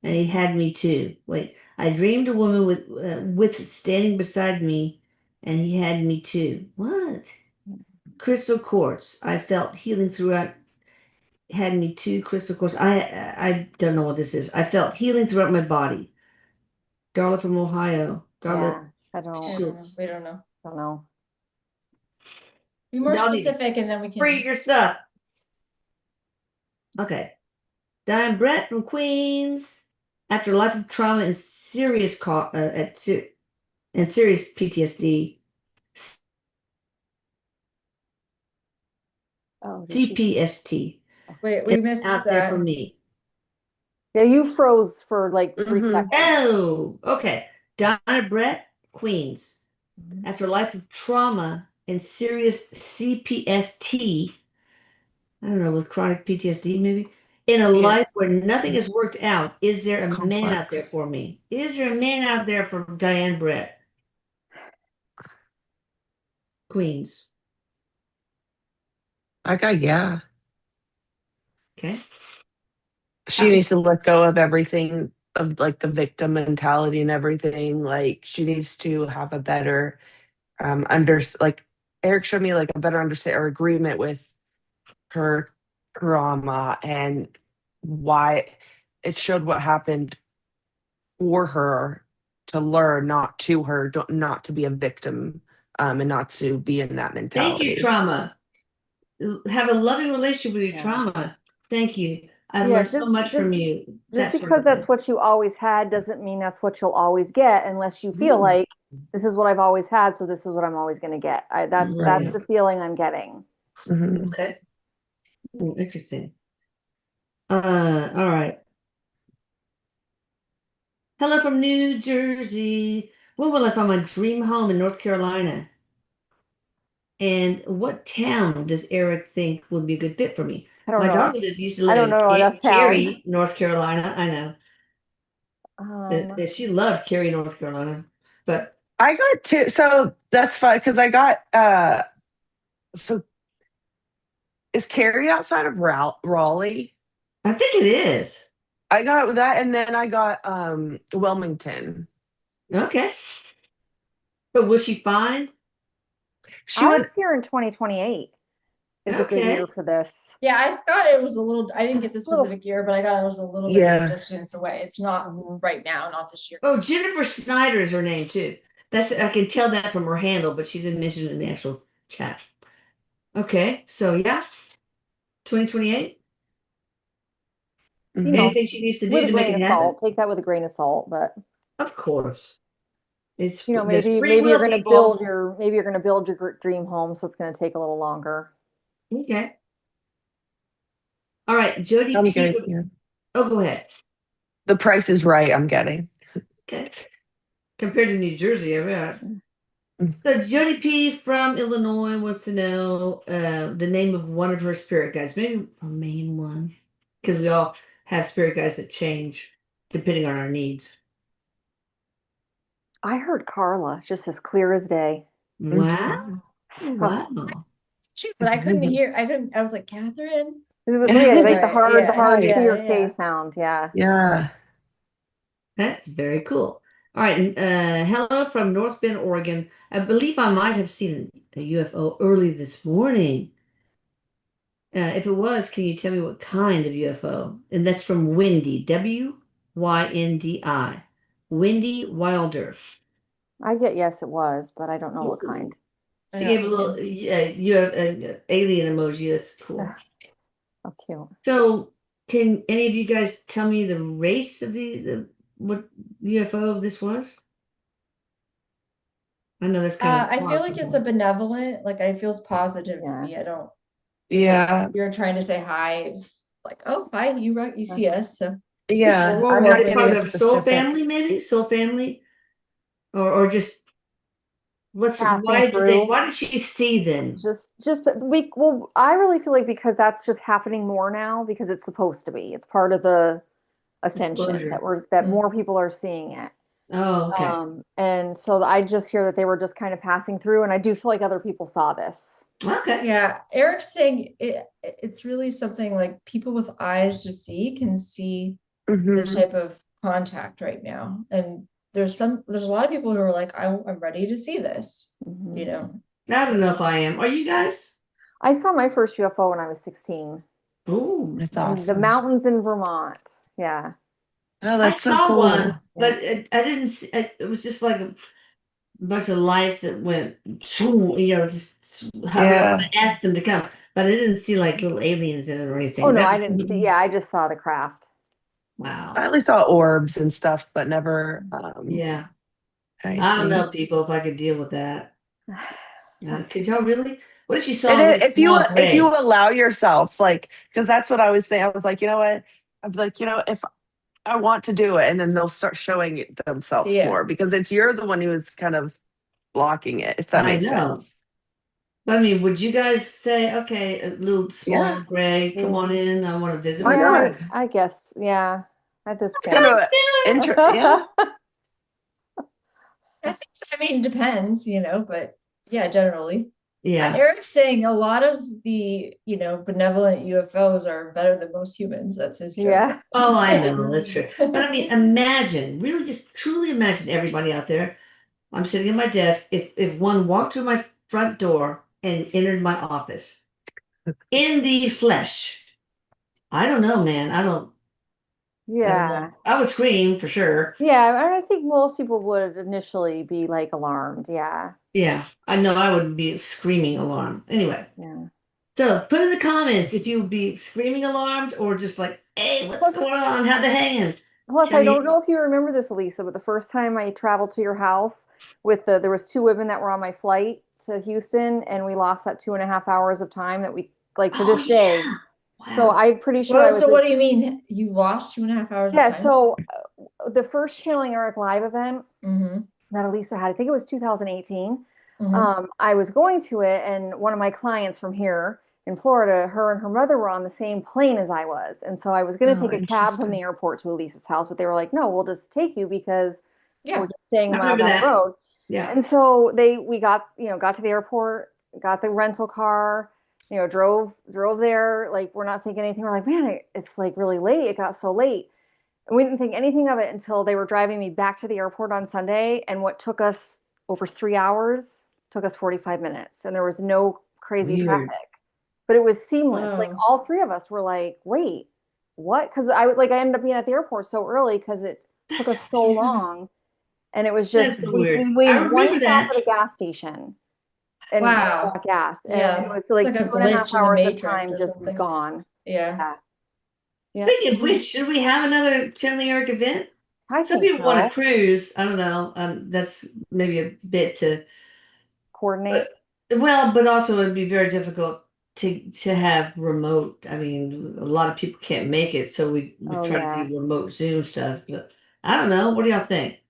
And he had me too. Wait. I dreamed a woman with standing beside me, and he had me too. What? Crystal quartz. I felt healing throughout. Had me too. Crystal quartz. I don't know what this is. I felt healing throughout my body. Darla from Ohio. Darla. Yeah, I don't Schultz. we don't know. know. Be more Y'all need to specific and then we can read your stuff. Okay. Diane Brett from Queens. After a life of trauma and serious and serious PTSD, Oh, did she- CPST. Wait, we missed Out there for that. me. Yeah, you froze for like 3 seconds. Oh, okay. Donna Brett, Queens. Mhm. After a life of trauma and serious CPST, I don't know, with chronic PTSD maybe, in a Yeah. life where nothing has worked out, is there a man out there Complex. for me? Is there a man out there for Diane Brett? Queens. Yeah. Okay. She needs to let go of everything of like the victim mentality and everything. Like she needs to have a better like Eric showed me like a better understand or agreement with her trauma and why it showed what happened for her to learn, not to her, not to be a victim, and not to be in that Thank you, mentality. trauma. Have a loving relationship with your Yeah. trauma. Thank you. I've Yeah, learned so much from you. just That sort because of that's thing. what you always had doesn't mean that's what you'll always get unless you feel like this is what I've always had, so this is what I'm always going to get. That's Right. the feeling I'm getting. Mhm. Okay. Interesting. All right. Hello from New Jersey. When will I find my dream home in North Carolina? And what town does Eric think would be a good fit for me? I don't My know. daughter used to I live don't in know enough towns. Cary, North Carolina. I know. Um, She loves Cary, North Carolina. But I got two, so that's fine because I got so is Carrie outside of Raleigh? I think it is. I got that, and then I got Wilmington. Okay. But will she find? She I was would, here in 2028 is a good year Okay. for this. Yeah, I thought it was a little, I didn't get the Little- specific year, but I got it was a little bit of a yeah. distance away. It's not Mhm. right now, not this year. Oh, Jennifer Snyder is her name too. That's I can tell that from her handle, but she didn't mention it in the actual chat. Okay, so yeah, 2028. You know, Anything she needs to do with a to make grain it of happen? salt. Take that with a grain of salt, but Of course. It's you know, there's free maybe you're will, going to people. build your dream home, so it's going to take a little longer. Okay. All right, Jody I'm P. good. Yeah. Oh, go ahead. The price is right. I'm getting. Okay. Compared to New Jersey, I bet. Mm. So Jody P. from Illinois wants to know the name of one of her spirit guides, maybe a main one, because we all have spirit guides that change depending on our needs. I heard Carla just as clear as day. Wow. So, Wow. But I couldn't hear, I was like, Catherine? it was like Right, the hard, Right. clear yeah. K sound. Yeah. Yeah. That's very cool. All right. Hello from North Bend, Oregon. I believe I might have seen a UFO early this morning. If it was, can you tell me what kind of UFO? And that's from Windy, Wyndi. Windy Wilder. I get yes, it was, but I don't know what kind. I She know, gave a me little, too. you have an alien emoji. That's cool. How cute. So, can any of you guys tell me the race of these, what UFO this was? I know that's kind of I feel like it's a possible. benevolent, like it feels positive to Yeah. me. I don't, it's like Yeah. you're trying to say hi. It's like, oh, hi, you see us. So Yeah. We'll I'm work not It's with getting part a you. of Soul specific. Family, maybe Soul Family, or just Passing through. why did she see them? But I really feel like because that's just happening more now because it's supposed to be. It's part of the ascension Disclosure. that Mm. more people are seeing it. Oh, okay. And so I just hear that they were just kind of passing through, and I do feel like other people saw this. Okay. Yeah, Eric's saying it's really something like people with eyes to see can see this Mhm. type of contact right now. And there's a lot of people who are like, I'm ready to see this, Mhm. you know. I don't know if I am. Are you guys? I saw my first UFO when I was 16 Ooh. That's in the awesome. mountains in Vermont. Yeah. Oh, I that's so saw cool. one, but I didn't see it was just like a bunch of lights that went, just hovered over. Yeah. I asked them to come, but I didn't see like little aliens in it or anything. Oh no, That I didn't see. Yeah, I just saw the craft. I wow. only saw orbs and stuff, but never Yeah. I don't know, people, if I could deal with that. Could y'all really? What if you And saw a if you small gray? allow yourself, like, because that's what I was saying. I was like, you know what? I'm like, if I want to do it, and then they'll start showing it themselves Yeah. more because you're the one who is kind of blocking it, if that I makes know. sense. But I mean, would you guys say, okay, a little small Yeah. gray, come on in, I want to visit Why with Yeah, you? not? I guess. Yeah, at this It's kind point. of yeah. I think so. I mean, it depends, but yeah, generally. Yeah. Eric's saying a lot of the, benevolent UFOs are better than most humans. That's his joke. Yeah. Oh, I know, that's true. But I mean, imagine, really just truly imagine everybody out there. I'm sitting at my desk. If one walked through my front door and entered my office in the flesh, I don't know, man. I don't know. Yeah. I would scream for sure. Yeah, I think most people would initially be like alarmed. Yeah. Yeah, I know I would be screaming alarm. Anyway, Yeah. so put in the comments if you would be screaming alarmed or just like, hey, what's Plus, going on? How they hanging? plus, Tell I me. don't know if you remember this, Lisa, but the first time I traveled to your house there was two women that were on my flight to Houston, and we lost that 2.5 hours of time that we like to Oh this day. yeah. So Wow. I'm pretty sure I Well, was so what do you mean? You lost 2.5 hours of yeah. time? So the first Channeling Eric live event Mm-hmm. that Elisa had, I think it was 2018. Mm-hmm. I was going to it, and one of my clients from here in Florida, her and her mother were on the same plane as I was. And so I was going to Oh, take a cab from the interesting. airport to Elisa's house, but they were like, no, we'll just take you because we're Yeah. just staying I a mile remember down the that. road. Yeah. And so we got to the airport, got the rental car, drove there. Like, we're not thinking anything. We're like, man, it's like really late. It got so late. And we didn't think anything of it until they were driving me back to the airport on Sunday. And what took us over 3 hours took us 45 minutes. And there was no crazy Weird. traffic, but it was seamless. Like, Oh. all three of us were like, wait, what? Because I ended up being at the airport so early because it took That's us so weird. long. And it was That's just, so we weird. I waited one remember stop that. at a gas station and Wow. got gas. And it Yeah. was It's like like a 2.5 glitch in the hours of Matrix time or just something. gone. Yeah. Yeah. Yeah. Speaking of which, should we have another Channeling Eric event? I Some think people want to so. cruise. I don't know. That's maybe a bit to, Coordinate. but but also it'd be very difficult to have remote. I mean, a lot of people can't make it, so we Oh, try to yeah. do remote Zoom stuff. But I don't know. What do y'all think?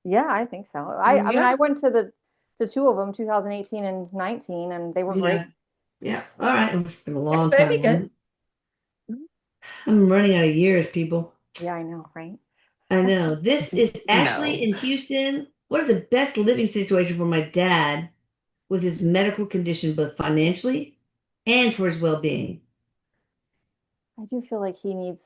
Yeah, I think so. I mean, Yeah. I went to two of them, 2018 and 19, and they were great. Yeah. Yeah. All right. It's been a Yeah, long that'd be time. good. I'm running out of years, people. Yeah, I know, right? I know. This is Ashley No. in Houston. What is the best living situation for my dad with his medical condition, both financially and for his well-being? I do feel like he needs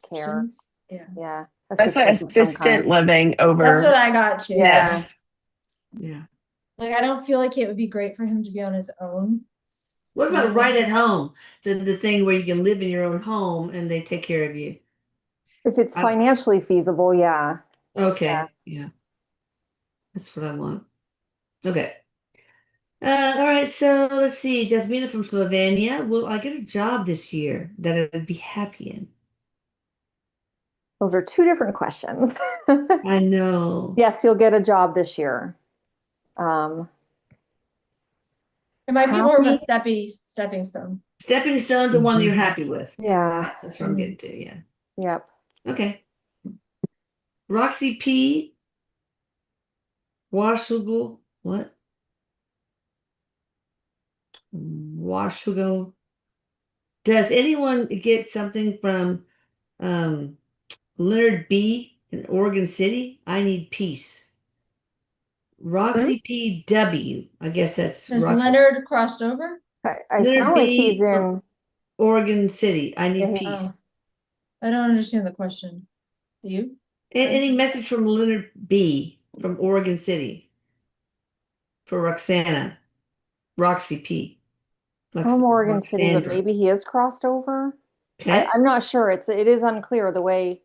care. Assistance? Yeah. Yeah, I say assistance of some assistant kind. living That's what over I got too. Yeah. SNF. Yeah. Like, I don't feel like it would be great for him to be on his own. What about Yeah. right at home? The thing where you can live in your own home and they take care of you. If it's I- financially feasible, yeah. Okay. Yeah. That's what I want. Okay. All right, so let's see. Jasmina from Slovenia. Will I get a job this year that I'd be happy in? Those are two different questions. I know. Yes, you'll get a job this year. It might be more of a Happy? stepping stone. Stepping stone to one that you're happy with. Yeah. That's what I'm getting to, yeah. Yep. Okay. Roxy P. Washougal. What? Washougal. Does anyone get something from Leonard B. in Oregon City? I need peace. Hmm? Roxy P. W. I guess that's Has Roxy. Leonard crossed over? I Leonard sound like he's B. in. Oregon City. I Yeah, need peace. Oh, I don't understand the question. Do you? Any message from Leonard B. from Oregon City for Roxana? Roxy P. From Oregon City, but Roxandra. maybe he is crossed over. Okay. I'm not sure. It is unclear the way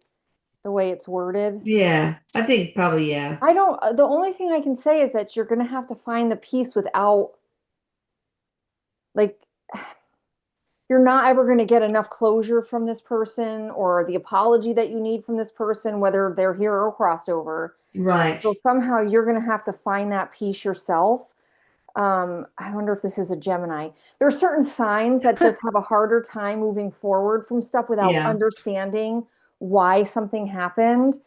it's worded. Yeah, I think probably yeah. I don't, the only thing I can say is that you're gonna have to find the peace without, like, you're not ever going to get enough closure from this person or the apology that you need from this person, whether they're here or crossed over. Right. So somehow you're going to have to find that peace yourself. I wonder if this is a Gemini. There are certain signs that just have a harder time moving forward from stuff without Yeah. understanding why something happened.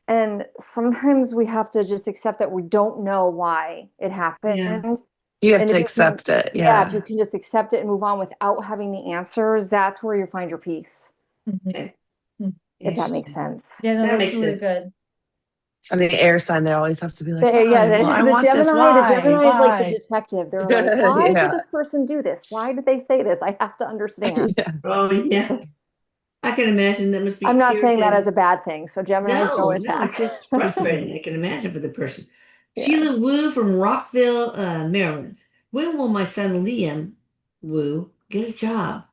And sometimes we have to just accept that we don't know why it happened. You have And to if you can, accept it. if Yeah. you can just accept it and move on without having the answers, that's where you find your peace, Okay. if that makes Interesting. sense. Yeah, no, That that's makes really sense. good. On the air sign, they always have to be like, Yeah, why? Well, I the want this. Gemini, the Why? Gemini is like the Why? detective. They're like, why did Yeah. this person do this? Why did they say this? I have to understand. Yeah. Oh, yeah. I can imagine that must be I'm not saying that as irritating. a bad thing. So Geminis No, don't no, it's attack. just frustrating. I can imagine for the person. Yeah. Sheila Wu from Rockville, Maryland. When will my son Liam Wu get a job?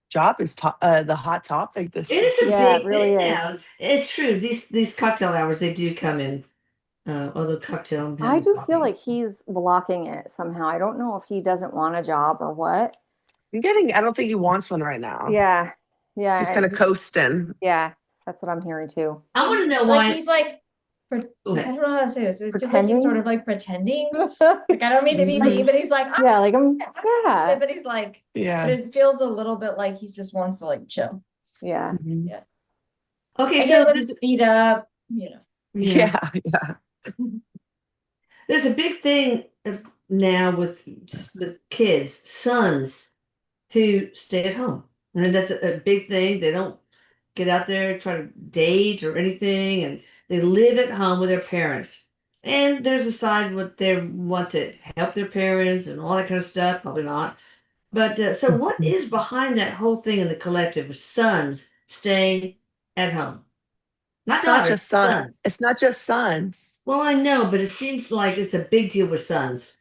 Job is the hot topic this It year. is a Yeah, it big really thing is. now. It's true. These cocktail hours they do come in. Although cocktail. I'm I having do feel coffee. like he's blocking it somehow. I don't know if he doesn't want a job or what. I don't think he wants one right now. Yeah. Yeah. He's kind of coasting. Yeah. That's what I'm hearing too. I want to know Like why. he's like, I Go ahead. don't know how to say this. It feels like Pretending? he's sort of like pretending. Like I don't mean to be mean, but he's like, Yeah, like yeah. but he's like, but Yeah. it feels a little bit like he just wants to like chill. Yeah. Mhm. Okay, I so get with his feet up, you know. Yeah. Yeah. there's a big thing now with kids, sons who stay at home. I mean, that's a big thing. They don't get out there, try to date or anything, and they live at home with their parents. And there's a side what they want to help their parents and all that kind of stuff. Probably not. But so, what is behind that whole thing in the collective with sons staying at home? Not It's not daughters, just son. sons. It's not just sons. Well, I know, but it seems like it's a big deal with sons.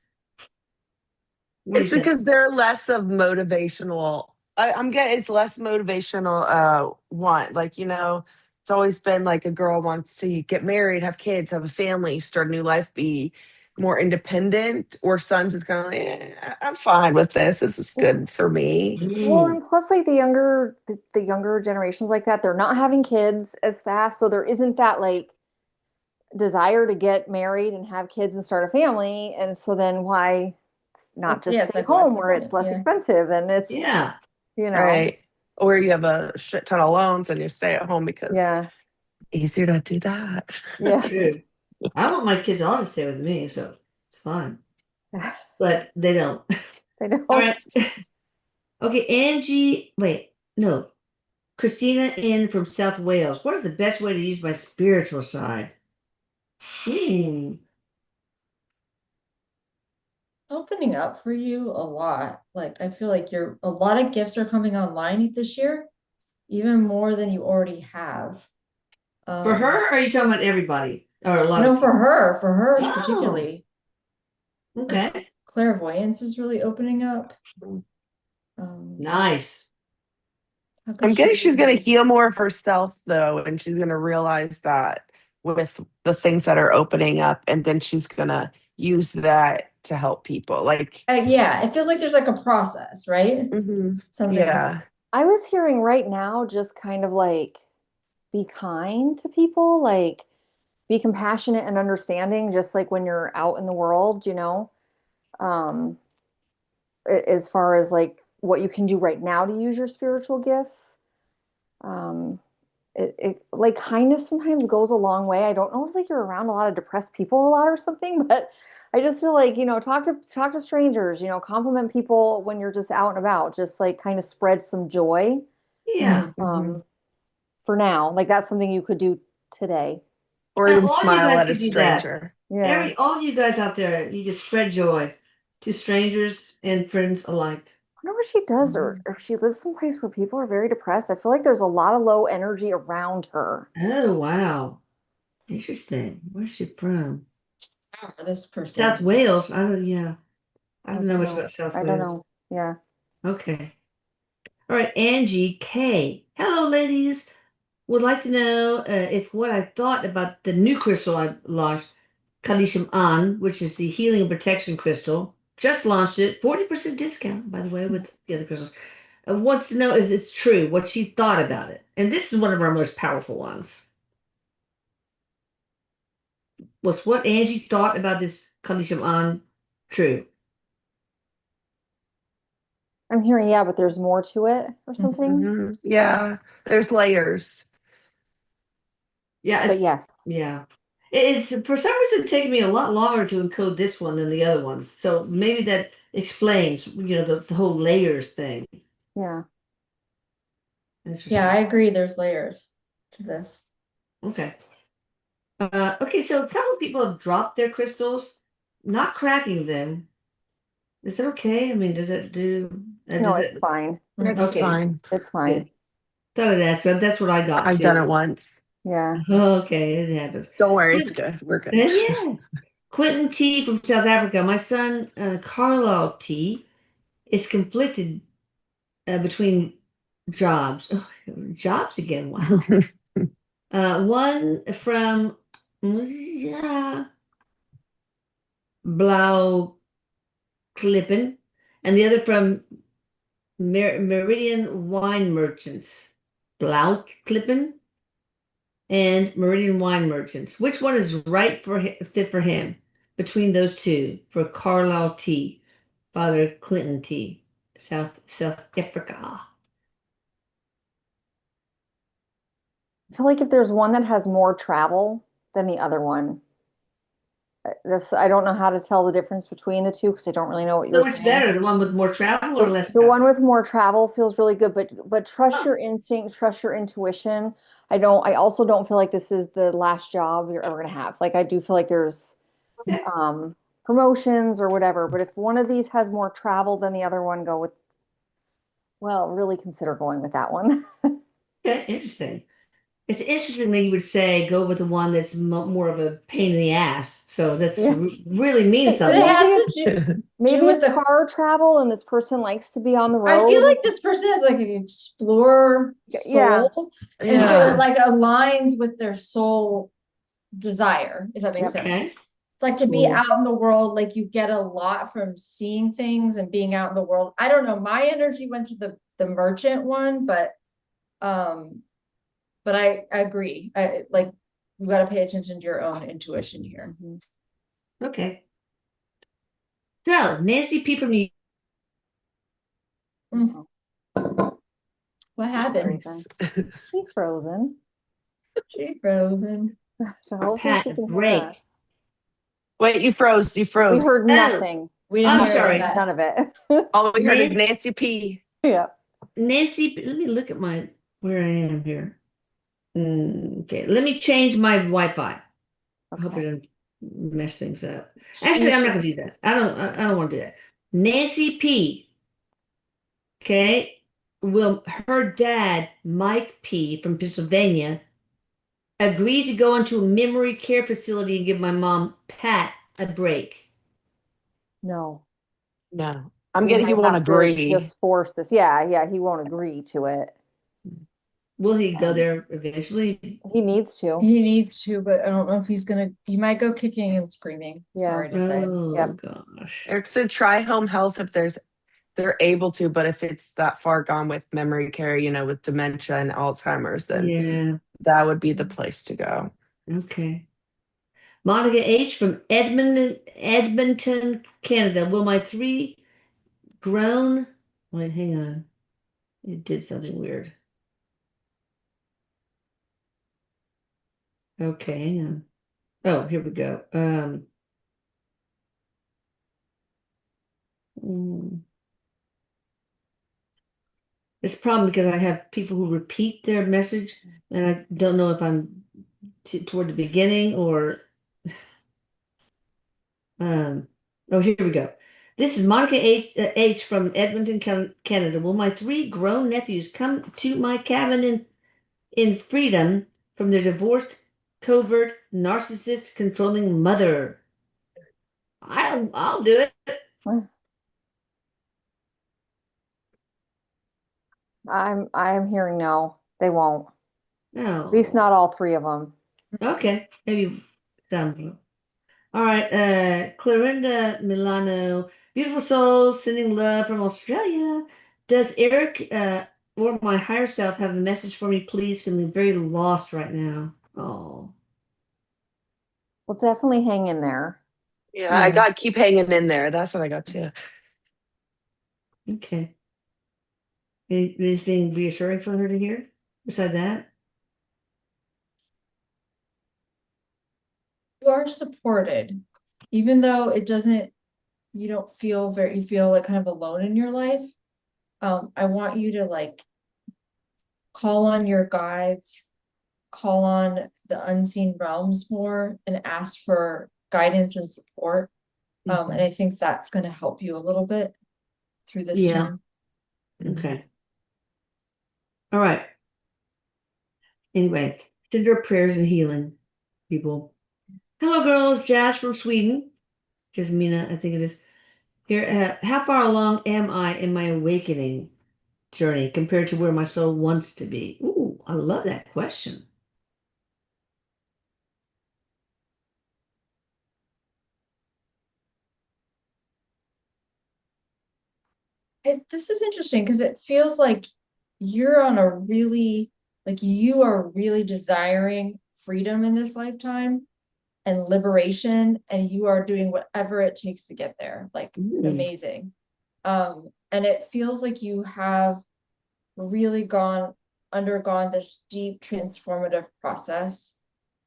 What do It's you think? because they're less of motivational. I'm getting it's less motivational. Want like it's always been like a girl wants to get married, have kids, have a family, start a new life, be more independent. Or sons is kind of like, I'm fine with this. This is good for me. Well, Mm. and plus like the younger generations like that, they're not having kids as fast, so there isn't that like desire to get married and have kids and start a family. And so then why not just Yeah, it's stay like, home what's the where it's point? less Yeah. expensive and it's, Yeah. Right. Or you have a shit ton of loans and you stay at home because Yeah. easier to do that. Yeah. True. I want my kids all to stay with me, so it's fine. But they don't. They don't. All right. Okay, Angie. Wait, no. Christina in from South Wales. What is the best way to use my spiritual side? Hmm. Opening up for you a lot. Like I feel like a lot of gifts are coming online this year, even more than you already have. For her, or are you talking about everybody? Or a lot No, of for her Oh. particularly. Okay. Clairvoyance is really opening up. Nice. How could I'm getting she she's going to use- heal more of herself though, and she's going to realize that with the things that are opening up, and then she's going to use that to help people. Like, yeah, it feels like there's like a process, right? Something. yeah, I was hearing right now just kind of like be kind to people, like be compassionate and understanding, just like when you're out in the world, um, as far as like what you can do right now to use your spiritual gifts. Um, it like kindness sometimes goes a long way. I don't know if like you're around a lot of depressed people a lot or something, but I just feel like, talk to strangers, compliment people when you're just out and about, just like kind of spread some joy. Yeah. For now, like that's something you could do today. or And even all you smile guys at a can do that. stranger. Yeah. All you guys out there, you just spread joy to strangers and friends alike. I wonder what she does, or if she lives someplace where people are very depressed. I feel like there's a lot of low energy around her. Oh, wow. Interesting. Where's she from? For this person. South Wales. I don't know much about South I Wales. don't know. Yeah. Okay. All right, Angie K. Hello, ladies. Would like to know if what I thought about the new crystal I launched, Cognition and, which is the healing and protection crystal. just launched it, 40% discount, by the way, with the other crystals. Wants to know if it's true, what she thought about it. And this is one of our most powerful ones. Was what Angie thought about this Cognition on true? I'm hearing, yeah, but there's more to it or something. Mhm. Yeah, there's layers. Yeah, But yes, yeah. It's for some reason taking me a lot longer to encode this one than the other ones. So maybe that explains, the whole layers thing. yeah. Interesting. Yeah, I agree. There's layers to this. Okay. Okay, so a couple of people have dropped their crystals, not cracking them. Is that okay? I mean, does it do? No, Does it's it? fine. It's Okay. fine. It's fine. Thought I'd ask, but that's what I got I've too. done it once. Yeah. Okay, it happens. Don't worry, it's good. We're good. Yeah. Quentin T from South Africa. My son, Carlisle T, is conflicted between jobs. Oh, jobs again. Wow. One from Blau Klippen, and the other from Meridian Wine Merchants. Blau Klippen and Meridian Wine Merchants. Which one is right fit for him between those two for Carlisle T, Father Clinton T, South Africa? I feel like if there's one that has more travel than the other one, this I don't know how to tell the difference between the two because I don't really know what So you're it's saying. better, the one with more travel or less The travel? one with more travel feels really good, but trust Oh. your instinct, trust your intuition. I also don't feel like this is the last job you're ever gonna have. Like I do feel like there's Okay. promotions or whatever, but if one of these has more travel than the other one, really consider going with that one. Okay, interesting. It's interesting that you would say go with the one that's more of a pain in the ass. So that's Yeah. Really means But it something. has to Maybe with it's the car travel and this person likes to be on the I feel road. like this person is like an explorer Yeah. soul. And so Yeah. it like aligns with their soul desire, if that makes Yep. sense. Okay. It's like to be Cool. out in the world, like you get a lot from seeing things and being out in the world. I don't know. My energy went to the merchant one, but I agree. I like you got to pay attention to your own intuition here. Mhm. Okay. So Nancy P from New Mm. What happened? She's frozen. She frozen. So hopefully Pat she can hear break. us. Wait, you froze. You We froze. heard nothing. We didn't I'm hear sorry. that. None of it. All we heard is Nancy- Nancy P. Yeah. Nancy, let me look at where I am here. Okay, let me change my Wi-Fi. I hope it Okay. doesn't mess things up. Actually, I'm not gonna do that. I don't want to do that. Nancy P. Okay, will her dad, Mike P. from Pennsylvania, agree to go into a memory care facility and give my mom, Pat, a break? No. No, I'm We getting. He might won't have to agree. just force this. Yeah, he won't agree to it. Will he go there eventually? He needs to. He needs to, but I don't know if he's gonna. He might go kicking and screaming. Yeah. Sorry to say. Oh Yep. gosh. Eric said try home health if they're able to, but if it's that far gone with memory care, with dementia and Alzheimer's, then Yeah. that would be the place to go. Okay. Monica H. from Edmonton, Canada. Will my three grown. Wait, hang on. It did something weird. Okay, hang on. Oh, here we go. Mm. It's a problem because I have people who repeat their message, and I don't know if I'm toward the beginning or. Oh, here we go. This is Monica H. from Edmonton, Canada. Will my three grown nephews come to my cabin in freedom from their divorced, covert, narcissist, controlling mother? I'll do it. I'm hearing no. They won't. No. At least not all three of them. Okay, maybe some. All right, Clarinda Milano Beautiful soul, sending love from Australia. Does Eric or my higher self have a message for me, please? Feeling very lost right now. Oh, Well, definitely hang in there. Yeah, I yeah. got keep hanging in there. That's what I got too. Okay. Anything reassuring for her to hear beside that? You are supported, even though it doesn't, you don't feel very, you feel like kind of alone in your life. I want you to like call on your guides, call on the unseen realms more and ask for guidance and support. And I think that's going to help you a little bit through this Yeah. time. Okay. All right. Anyway, send her prayers and healing, people. Hello, girls. Jazz from Sweden. Jasmina, I think it is. Here, how far along am I in my awakening journey compared to where my soul wants to be? Ooh, I love that question. This is interesting because it feels like you're on a really, like you are really desiring freedom in this lifetime and liberation, and you are doing whatever it takes to get there. Like amazing. And it feels like you have really undergone this deep transformative process,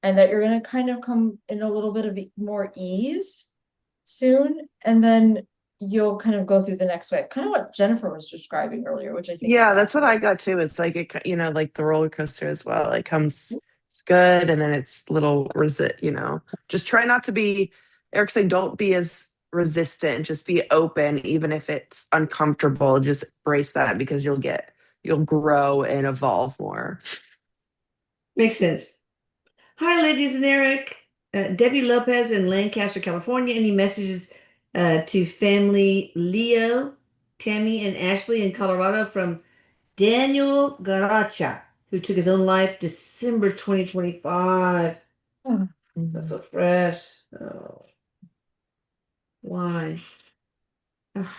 and that you're going to kind of come in a little bit of more ease soon, and then you'll kind of go through the next way, kind of what Jennifer was describing earlier, which I think is Yeah, that's what I fascinating. got too. It's like like the roller coaster as well. It comes, it's good, and then it's little just try not to be. Eric saying, don't be as resistant. Just be open, even if it's uncomfortable. Just embrace that because you'll grow and evolve more. Makes sense. Hi, ladies and Eric. Debbie Lopez in Lancaster, California. Any messages to family Leo, Tammy, and Ashley in Colorado from Daniel Garacha, who took his own life December 2025. That's so fresh. Oh, why? Ah,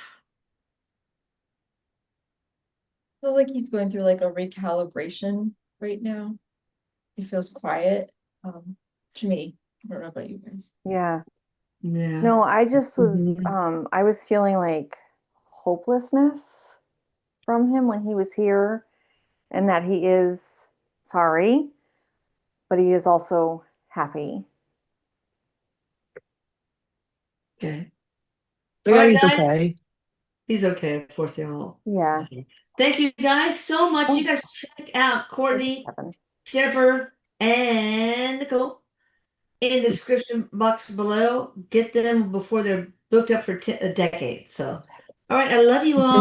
I feel like he's going through like a recalibration right now. He feels quiet, to me. I don't know about you guys. Yeah. yeah. No, I just was Mhm. I was feeling like hopelessness from him when he was here, and that he is sorry, but he is also happy. Okay. I All got right, he's guys. okay. He's okay. Of course, they're all. Yeah. Okay. Thank you guys so much. You Oh, guys check out there's Courtney, Kevin. Jennifer, and Nicole in the description box below. Get them before they're booked up for a decade. So, all right. I love you all.